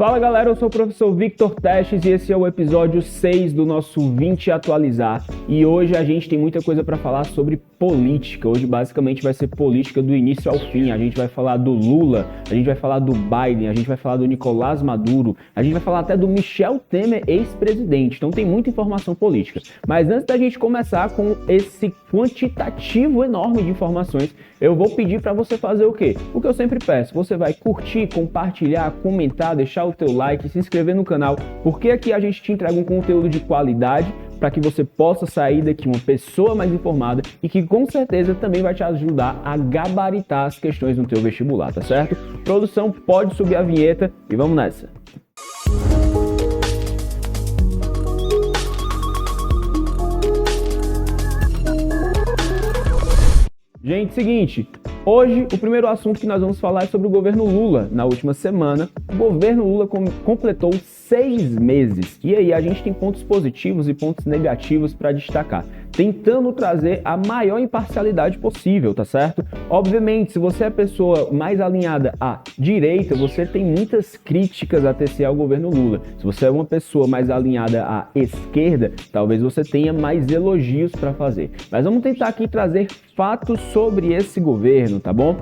Fala galera, eu sou o professor Victor Testes e esse é o episódio 6 do nosso 20 Atualizar. E hoje a gente tem muita coisa para falar sobre política. Hoje basicamente vai ser política do início ao fim. A gente vai falar do Lula, a gente vai falar do Biden, a gente vai falar do Nicolás Maduro, a gente vai falar até do Michel Temer, ex-presidente. Então tem muita informação política. Mas antes da gente começar com esse quantitativo enorme de informações, eu vou pedir para você fazer o quê? O que eu sempre peço, você vai curtir, compartilhar, comentar, deixar o teu like, se inscrever no canal, porque aqui a gente te entrega um conteúdo de qualidade para que você possa sair daqui uma pessoa mais informada e que com certeza também vai te ajudar a gabaritar as questões no teu vestibular, tá certo? Produção, pode subir a vinheta e vamos nessa! Gente, seguinte, hoje o primeiro assunto que nós vamos falar é sobre o governo Lula. Na última semana, o governo Lula completou 6 meses. E aí a gente tem pontos positivos e pontos negativos para destacar, tentando trazer a maior imparcialidade possível, tá certo? Obviamente, se você é a pessoa mais alinhada à direita, você tem muitas críticas a tecer ao governo Lula. Se você é uma pessoa mais alinhada à esquerda, talvez você tenha mais elogios para fazer. Mas vamos tentar aqui trazer fatos sobre esse governo, tá bom?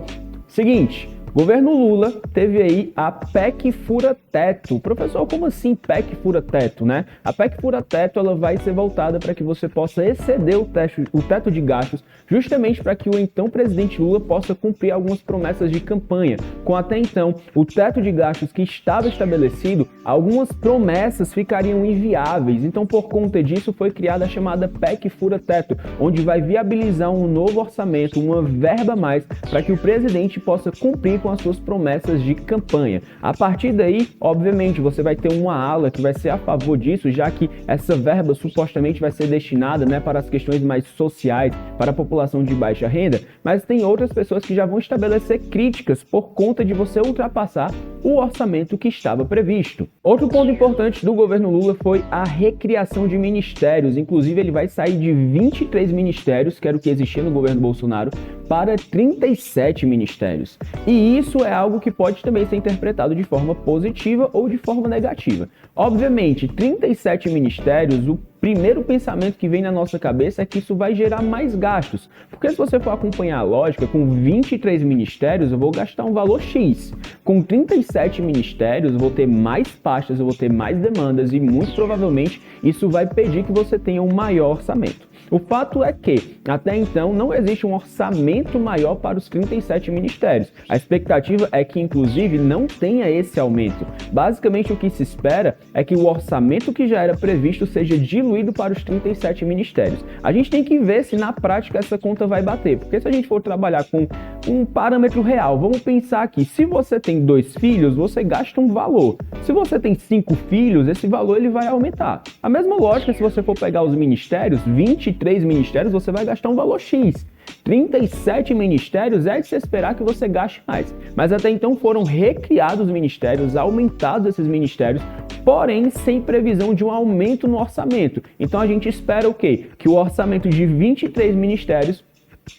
Seguinte, governo Lula teve aí a PEC fura-teto. Professor, como assim PEC fura-teto, né? A PEC fura-teto ela vai ser voltada para que você possa exceder o teto de gastos, justamente para que o então presidente Lula possa cumprir algumas promessas de campanha. Com até então o teto de gastos que estava estabelecido, algumas promessas ficariam inviáveis. Então, por conta disso, foi criada a chamada PEC fura-teto, onde vai viabilizar um novo orçamento, uma verba a mais, para que o presidente possa cumprir com as suas promessas de campanha. A partir daí, obviamente, você vai ter uma ala que vai ser a favor disso, já que essa verba supostamente vai ser destinada, né, para as questões mais sociais, para a população de baixa renda, mas tem outras pessoas que já vão estabelecer críticas por conta de você ultrapassar o orçamento que estava previsto. Outro ponto importante do governo Lula foi a recriação de ministérios. Inclusive, ele vai sair de 23 ministérios, que era o que existia no governo Bolsonaro, para 37 ministérios. E isso é algo que pode também ser interpretado de forma positiva ou de forma negativa. Obviamente, 37 ministérios, o primeiro pensamento que vem na nossa cabeça é que isso vai gerar mais gastos. Porque se você for acompanhar a lógica, com 23 ministérios eu vou gastar um valor X. Com 37 ministérios eu vou ter mais pastas, eu vou ter mais demandas e muito provavelmente isso vai pedir que você tenha um maior orçamento. O fato é que, até então, não existe um orçamento maior para os 37 ministérios. A expectativa é que, inclusive, não tenha esse aumento. Basicamente, o que se espera é que o orçamento que já era previsto seja diluído para os 37 ministérios. A gente tem que ver se, na prática, essa conta vai bater. Porque se a gente for trabalhar com um parâmetro real, vamos pensar aqui, se você tem 2 filhos, você gasta um valor. Se você tem 5 filhos, esse valor ele vai aumentar. A mesma lógica, se você for pegar os ministérios, 23 ministérios, você vai gastar um valor X. 37 ministérios é de se esperar que você gaste mais. Mas até então foram recriados os ministérios, aumentados esses ministérios, porém sem previsão de um aumento no orçamento. Então a gente espera o quê? Que o orçamento de 23 ministérios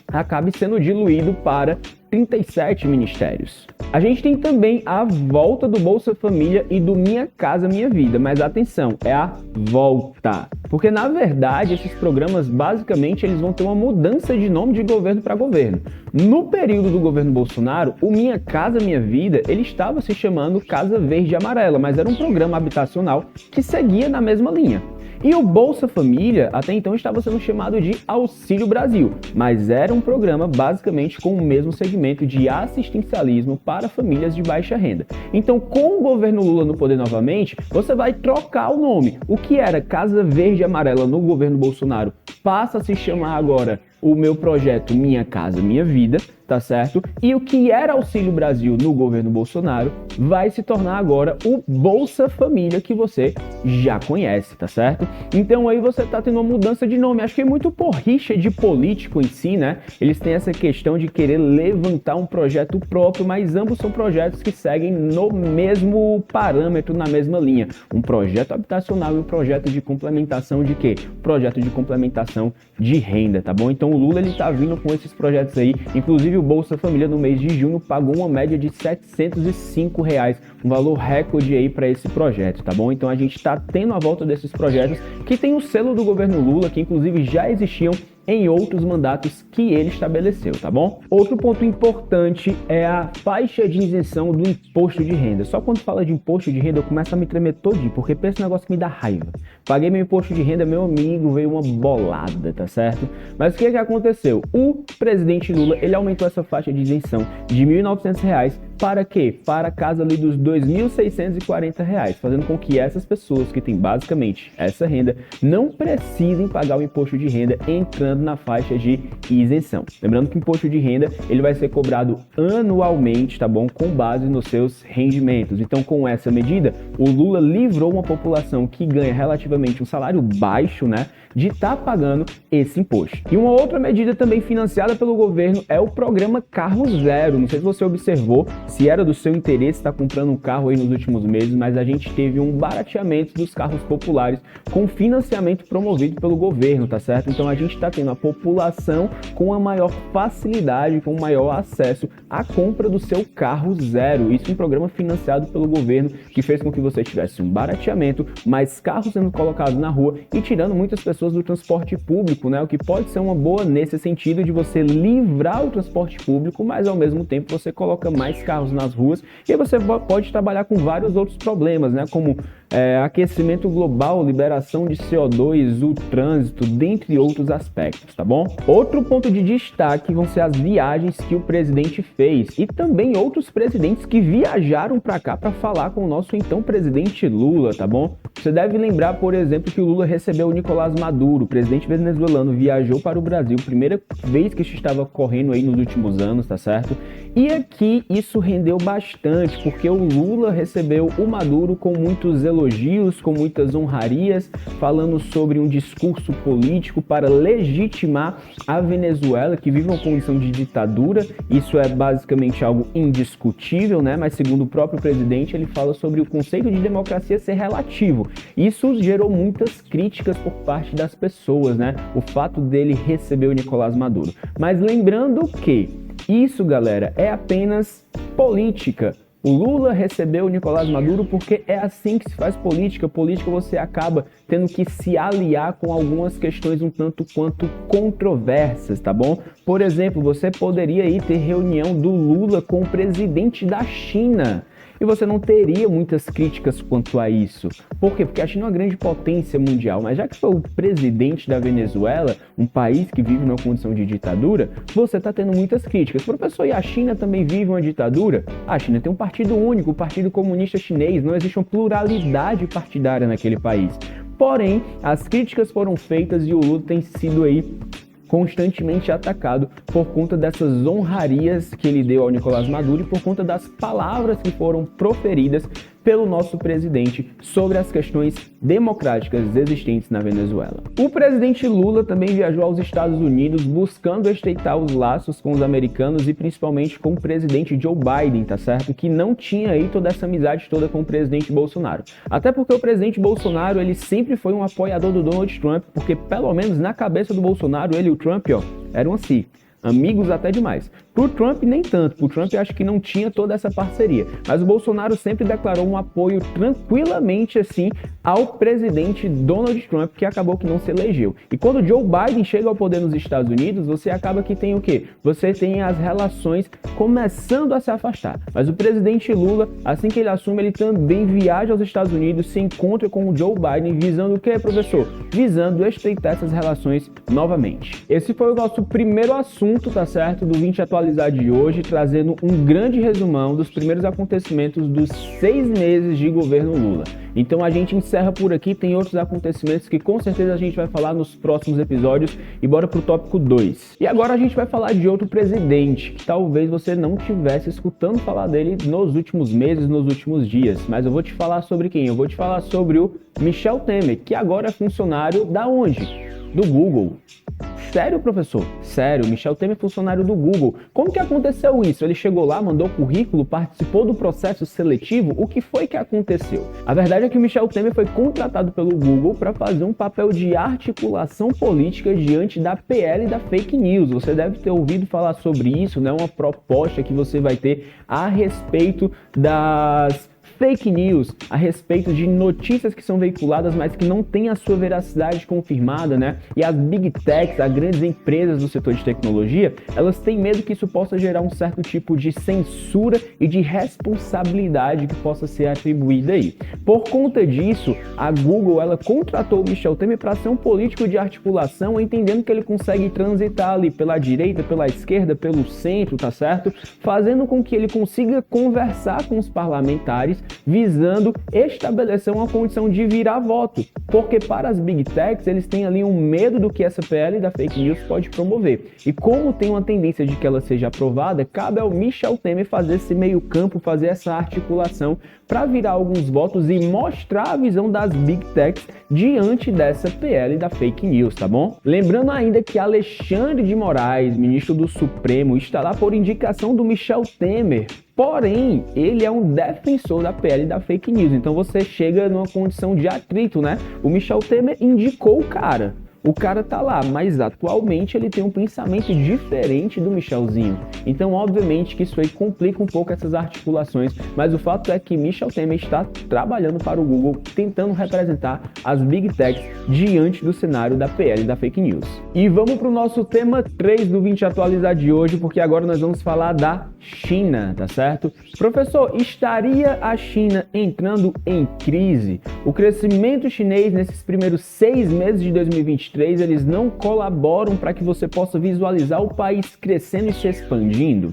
acabe sendo diluído para 37 ministérios. A gente tem também a volta do Bolsa Família e do Minha Casa Minha Vida, mas atenção, é a volta. Porque na verdade esses programas basicamente eles vão ter uma mudança de nome de governo para governo. No período do governo Bolsonaro, o Minha Casa Minha Vida, ele estava se chamando Casa Verde e Amarela, mas era um programa habitacional que seguia na mesma linha. E o Bolsa Família, até então, estava sendo chamado de Auxílio Brasil, mas era um programa basicamente com o mesmo segmento de assistencialismo para famílias de baixa renda. Então, com o governo Lula no poder novamente, você vai trocar o nome. O que era Casa Verde e Amarela no governo Bolsonaro passa a se chamar agora o meu projeto Minha Casa Minha Vida, tá certo? E o que era Auxílio Brasil no governo Bolsonaro vai se tornar agora o Bolsa Família que você já conhece, tá certo? Então aí você tá tendo uma mudança de nome. Acho que é muito porricha de político em si, né? Eles têm essa questão de querer levantar um projeto próprio, mas ambos são projetos que seguem no mesmo parâmetro, na mesma linha. Um projeto habitacional e um projeto de complementação de quê? Projeto de complementação de renda, tá bom? Então o Lula ele tá vindo com esses projetos aí, inclusive o Bolsa Família no mês de junho pagou uma média de R$ 705, um valor recorde aí para esse projeto, tá bom? Então a gente está tendo a volta desses projetos que tem o selo do governo Lula, que inclusive já existiam em outros mandatos que ele estabeleceu, tá bom? Outro ponto importante é a faixa de isenção do imposto de renda. Só quando fala de imposto de renda eu começo a me tremer todinho, porque pensa um negócio que me dá raiva. Paguei meu imposto de renda, meu amigo, veio uma bolada, tá certo? Mas o que aconteceu? O presidente Lula, ele aumentou essa faixa de isenção de R$ 1.900 para quê? Para a casa ali dos R$ 2.640, fazendo com que essas pessoas que têm basicamente essa renda não precisem pagar o imposto de renda entrando na faixa de isenção. Lembrando que o imposto de renda ele vai ser cobrado anualmente, tá bom? Com base nos seus rendimentos. Então, com essa medida, o Lula livrou uma população que ganha relativamente um salário baixo, né, de estar pagando esse imposto. E uma outra medida também financiada pelo governo é o programa Carro Zero. Não sei se você observou, se era do seu interesse estar comprando um carro aí nos últimos meses, mas a gente teve um barateamento dos carros populares com financiamento promovido pelo governo, tá certo? Então a gente está tendo a população com a maior facilidade, com maior acesso à compra do seu carro zero. Isso é um programa financiado pelo governo que fez com que você tivesse um barateamento, mais carros sendo colocados na rua e tirando muitas pessoas do transporte público, né? O que pode ser uma boa nesse sentido de você livrar o transporte público, mas ao mesmo tempo você coloca mais carros nas ruas e aí você pode trabalhar com vários outros problemas, né? Como aquecimento global, liberação de CO2, o trânsito, dentre outros aspectos, tá bom? Outro ponto de destaque vão ser as viagens que o presidente fez e também outros presidentes que viajaram para cá para falar com o nosso então presidente Lula, tá bom? Você deve lembrar, por exemplo, que o Lula recebeu o Nicolás Maduro, o presidente venezuelano, viajou para o Brasil, primeira vez que isso estava ocorrendo aí nos últimos anos, tá certo? E aqui isso rendeu bastante, porque o Lula recebeu o Maduro com muitos elogios, com muitas honrarias, falando sobre um discurso político para legitimar a Venezuela, que vive uma condição de ditadura. Isso é basicamente algo indiscutível, né? Mas segundo o próprio presidente, ele fala sobre o conceito de democracia ser relativo. Isso gerou muitas críticas por parte das pessoas, né? O fato dele receber o Nicolás Maduro. Mas lembrando que isso, galera, é apenas política. O Lula recebeu o Nicolás Maduro porque é assim que se faz política. Política você acaba tendo que se aliar com algumas questões um tanto quanto controversas, tá bom? Por exemplo, você poderia ir ter reunião do Lula com o presidente da China. E você não teria muitas críticas quanto a isso. Por quê? Porque a China é uma grande potência mundial, mas já que foi o presidente da Venezuela, um país que vive numa condição de ditadura, você está tendo muitas críticas. Professor, e a China também vive uma ditadura? A China tem um partido único, o Partido Comunista Chinês, não existe uma pluralidade partidária naquele país. Porém, as críticas foram feitas e o Lula tem sido aí constantemente atacado por conta dessas honrarias que ele deu ao Nicolás Maduro e por conta das palavras que foram proferidas pelo nosso presidente sobre as questões democráticas existentes na Venezuela. O presidente Lula também viajou aos Estados Unidos buscando estreitar os laços com os americanos e principalmente com o presidente Joe Biden, tá certo? Que não tinha aí toda essa amizade toda com o presidente Bolsonaro. Até porque o presidente Bolsonaro, ele sempre foi um apoiador do Donald Trump, porque pelo menos na cabeça do Bolsonaro, ele e o Trump, eram assim, amigos até demais. Pro Trump nem tanto, pro Trump acho que não tinha toda essa parceria, mas o Bolsonaro sempre declarou um apoio tranquilamente assim ao presidente Donald Trump, que acabou que não se elegeu. E quando Joe Biden chega ao poder nos Estados Unidos, você acaba que tem o quê? Você tem as relações começando a se afastar. Mas o presidente Lula, assim que ele assume, ele também viaja aos Estados Unidos, se encontra com o Joe Biden, visando o quê, professor? Visando estreitar essas relações novamente. Esse foi o nosso primeiro assunto, tá certo? Do 20 Atualizado de hoje, trazendo um grande resumão dos primeiros acontecimentos dos 6 meses de governo Lula. Então a gente encerra por aqui, tem outros acontecimentos que com certeza a gente vai falar nos próximos episódios e bora pro tópico 2. E agora a gente vai falar de outro presidente, que talvez você não tivesse escutando falar dele nos últimos meses, nos últimos dias, mas eu vou te falar sobre quem? Eu vou te falar sobre o Michel Temer, que agora é funcionário da onde? Do Google. sério, professor? Sério, Michel Temer é funcionário do Google. Como que aconteceu isso? Ele chegou lá, mandou currículo, participou do processo seletivo? O que foi que aconteceu? A verdade é que o Michel Temer foi contratado pelo Google para fazer um papel de articulação política diante da PL da fake news. Você deve ter ouvido falar sobre isso, né? Uma proposta que você vai ter a respeito das fake news, a respeito de notícias que são veiculadas, mas que não têm a sua veracidade confirmada, né? E as big techs, as grandes empresas do setor de tecnologia, elas têm medo que isso possa gerar um certo tipo de censura e de responsabilidade que possa ser atribuída aí. Por conta disso, a Google, ela contratou o Michel Temer para ser um político de articulação, entendendo que ele consegue transitar ali pela direita, pela esquerda, pelo centro, tá certo? Fazendo com que ele consiga conversar com os parlamentares, visando estabelecer uma condição de virar voto, porque para as big techs eles têm ali um medo do que essa PL da fake news pode promover. E como tem uma tendência de que ela seja aprovada, cabe ao Michel Temer fazer esse meio campo, fazer essa articulação para virar alguns votos e mostrar a visão das big techs diante dessa PL da fake news, tá bom? Lembrando ainda que Alexandre de Moraes, ministro do Supremo, está lá por indicação do Michel Temer. Porém, ele é um defensor da PL da fake news, então você chega numa condição de atrito, né? O Michel Temer indicou o cara tá lá, mas atualmente ele tem um pensamento diferente do Michelzinho. Então, obviamente que isso aí complica um pouco essas articulações, mas o fato é que Michel Temer está trabalhando para o Google, tentando representar as big techs diante do cenário da PL da fake news. E vamos para o nosso tema 3 do 20 Atualizar de hoje, porque agora nós vamos falar da China, tá certo? Professor, estaria a China entrando em crise? O crescimento chinês nesses primeiros 6 meses de 2023, eles não colaboram para que você possa visualizar o país crescendo e se expandindo?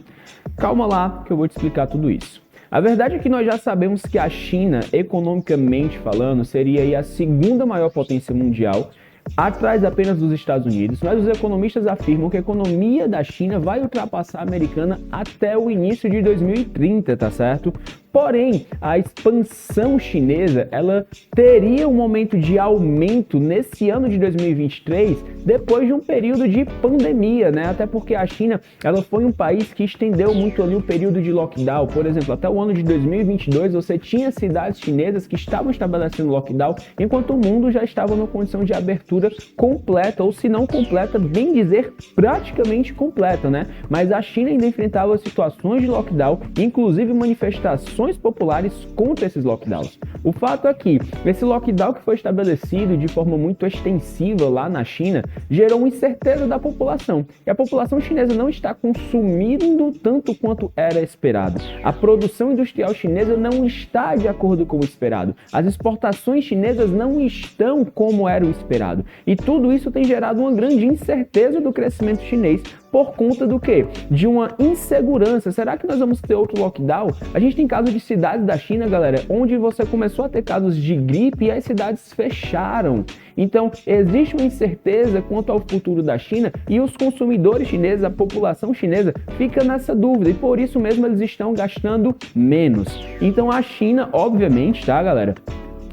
Calma lá que eu vou te explicar tudo isso. A verdade é que nós já sabemos que a China, economicamente falando, seria aí a segunda maior potência mundial, atrás apenas dos Estados Unidos, mas os economistas afirmam que a economia da China vai ultrapassar a americana até o início de 2030, tá certo? Porém, a expansão chinesa, ela teria um momento de aumento nesse ano de 2023, depois de um período de pandemia, né? Até porque a China, ela foi um país que estendeu muito ali o período de lockdown. Por exemplo, até o ano de 2022, você tinha cidades chinesas que estavam estabelecendo lockdown, enquanto o mundo já estava numa condição de abertura completa, ou se não completa, bem dizer, praticamente completa, né? Mas a China ainda enfrentava situações de lockdown, inclusive manifestações populares contra esses lockdowns. O fato é que esse lockdown que foi estabelecido de forma muito extensiva lá na China gerou incerteza da população. E a população chinesa não está consumindo tanto quanto era esperado. A produção industrial chinesa não está de acordo com o esperado. As exportações chinesas não estão como era o esperado. E tudo isso tem gerado uma grande incerteza do crescimento chinês por conta do quê? De uma insegurança. Será que nós vamos ter outro lockdown? A gente tem casos de cidades da China, galera, onde você começou a ter casos de gripe e as cidades fecharam. Então, existe uma incerteza quanto ao futuro da China e os consumidores chineses, a população chinesa, fica nessa dúvida e por isso mesmo eles estão gastando menos. Então, a China, obviamente, tá, galera,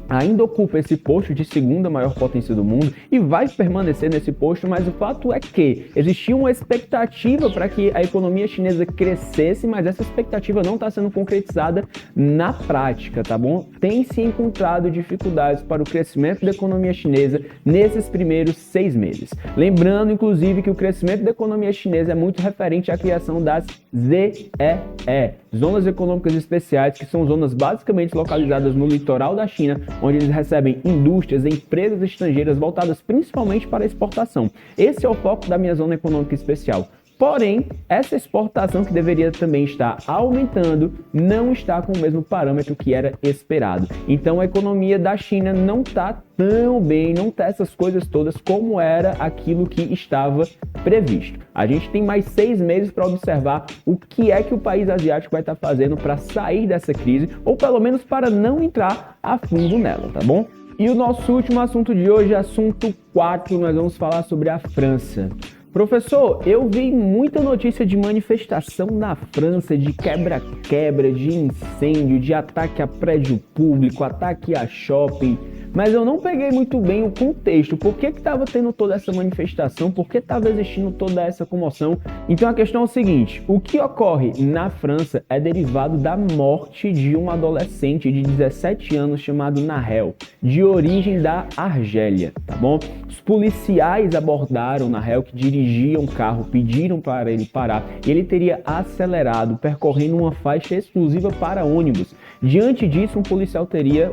ainda ocupa esse posto de segunda maior potência do mundo e vai permanecer nesse posto, mas o fato é que existia uma expectativa para que a economia chinesa crescesse, mas essa expectativa não está sendo concretizada na prática, tá bom? Tem se encontrado dificuldades para o crescimento da economia chinesa nesses primeiros 6 meses. Lembrando, inclusive, que o crescimento da economia chinesa é muito referente à criação das ZEE, Zonas Econômicas Especiais, que são zonas basicamente localizadas no litoral da China, onde eles recebem indústrias e empresas estrangeiras voltadas principalmente para a exportação. Esse é o foco da minha zona econômica especial. Porém, essa exportação que deveria também estar aumentando não está com o mesmo parâmetro que era esperado. Então, a economia da China não está tão bem, não está essas coisas todas como era aquilo que estava previsto. A gente tem mais 6 meses para observar o que é que o país asiático vai estar fazendo para sair dessa crise, ou pelo menos para não entrar a fundo nela, tá bom? E o nosso último assunto de hoje, assunto 4, nós vamos falar sobre a França. Professor, eu vi muita notícia de manifestação na França, de quebra-quebra, de incêndio, de ataque a prédio público, ataque a shopping. mas eu não peguei muito bem o contexto, por que estava tendo toda essa manifestação, por que estava existindo toda essa comoção. Então a questão é o seguinte, o que ocorre na França é derivado da morte de um adolescente de 17 anos chamado Nahel, de origem da Argélia, tá bom? Os policiais abordaram Nahel, que dirigia um carro, pediram para ele parar, e ele teria acelerado, percorrendo uma faixa exclusiva para ônibus. Diante disso, um policial teria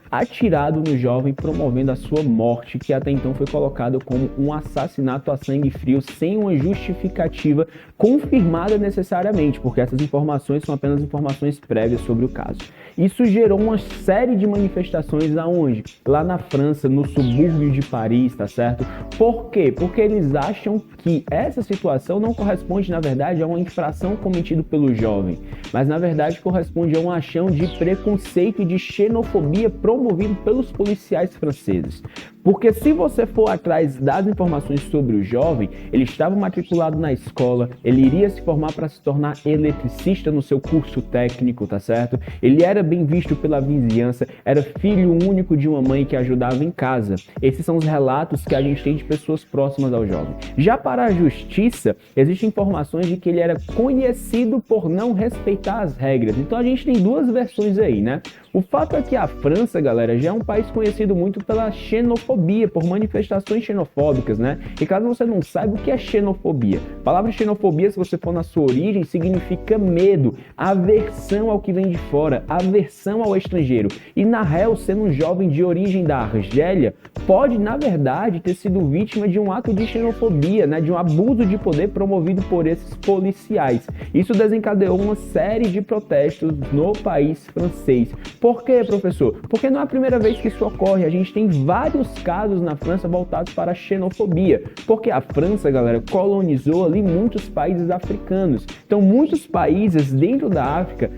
atirado no jovem, promovendo a sua morte, que até então foi colocado como um assassinato a sangue frio, sem uma justificativa confirmada necessariamente, porque essas informações são apenas informações prévias sobre o caso. Isso gerou uma série de manifestações aonde? Lá na França, no subúrbio de Paris, tá certo? Por quê? Porque eles acham que essa situação não corresponde, na verdade, a uma infração cometida pelo jovem, mas na verdade corresponde a uma ação de preconceito e de xenofobia promovido pelos policiais franceses. Porque se você for atrás das informações sobre o jovem, ele estava matriculado na escola, ele iria se formar para se tornar eletricista no seu curso técnico, tá certo? Ele era bem visto pela vizinhança, era filho único de uma mãe que ajudava em casa. Esses são os relatos que a gente tem de pessoas próximas ao jovem. Já para a justiça, existem informações de que ele era conhecido por não respeitar as regras. Então a gente tem duas versões aí, né? O fato é que a França, galera, já é um país conhecido muito pela xenofobia, por manifestações xenofóbicas, né? E caso você não saiba o que é xenofobia, a palavra xenofobia, se você for na sua origem, significa medo, aversão ao que vem de fora, aversão ao estrangeiro. E Nahel, sendo um jovem de origem da Argélia, pode, na verdade, ter sido vítima de um ato de xenofobia, né? De um abuso de poder promovido por esses policiais. Isso desencadeou uma série de protestos no país francês. Por quê, professor? Porque não é a primeira vez que isso ocorre. A gente tem vários casos na França voltados para a xenofobia. Porque a França, galera, colonizou ali muitos países africanos. Então, muitos países dentro da África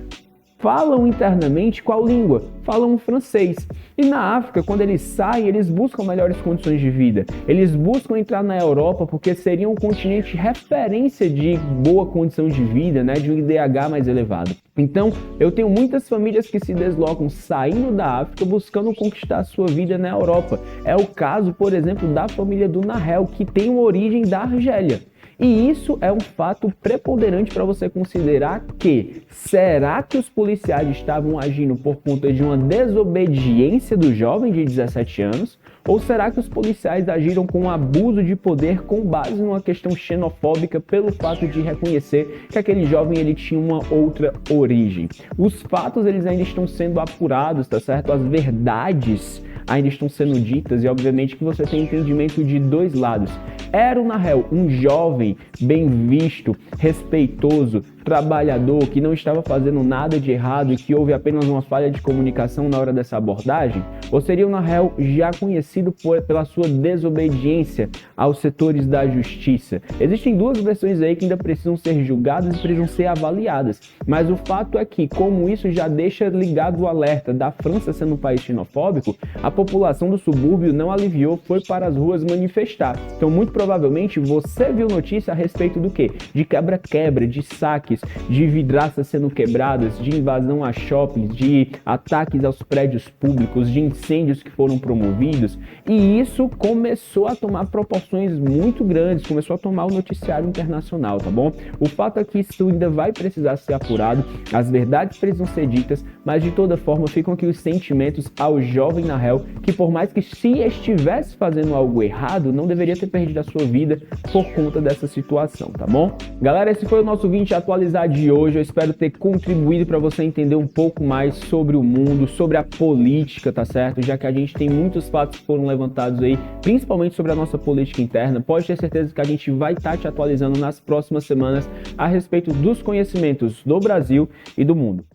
falam internamente qual língua? Falam francês. E na África, quando eles saem, eles buscam melhores condições de vida. Eles buscam entrar na Europa porque seria um continente referência de boa condição de vida, né, de um IDH mais elevado. Então, eu tenho muitas famílias que se deslocam saindo da África buscando conquistar a sua vida na Europa. É o caso, por exemplo, da família do Nahel, que tem uma origem da Argélia. E isso é um fato preponderante para você considerar que, será que os policiais estavam agindo por conta de uma desobediência do jovem de 17 anos? Ou será que os policiais agiram com um abuso de poder com base numa questão xenofóbica pelo fato de reconhecer que aquele jovem ele tinha uma outra origem? Os fatos eles ainda estão sendo apurados, tá certo? As verdades ainda estão sendo ditas e obviamente que você tem entendimento de dois lados. Era o Nahel um jovem bem visto, respeitoso, trabalhador, que não estava fazendo nada de errado e que houve apenas uma falha de comunicação na hora dessa abordagem? Ou seria o Nahel já conhecido pela sua desobediência aos setores da justiça? Existem duas versões aí que ainda precisam ser julgadas e precisam ser avaliadas, mas o fato é que, como isso já deixa ligado o alerta da França sendo um país xenofóbico, a população do subúrbio não aliviou, foi para as ruas manifestar. Então, muito provavelmente, você viu notícia a respeito do quê? De quebra-quebra, de saques, de vidraças sendo quebradas, de invasão a shoppings, de ataques aos prédios públicos, de incêndios que foram promovidos, e isso começou a tomar proporções muito grandes, começou a tomar o noticiário internacional, tá bom? O fato é que isso ainda vai precisar ser apurado, as verdades precisam ser ditas, mas de toda forma ficam aqui os sentimentos ao jovem Nahel, que por mais que se estivesse fazendo algo errado, não deveria ter perdido a sua vida por conta dessa situação, tá bom? Galera, esse foi o nosso 20 atualizado de hoje. Eu espero ter contribuído para você entender um pouco mais sobre o mundo, sobre a política, tá certo? Já que a gente tem muitos fatos que foram levantados aí, principalmente sobre a nossa política interna. Pode ter certeza que a gente vai estar te atualizando nas próximas semanas a respeito dos conhecimentos do Brasil e do mundo.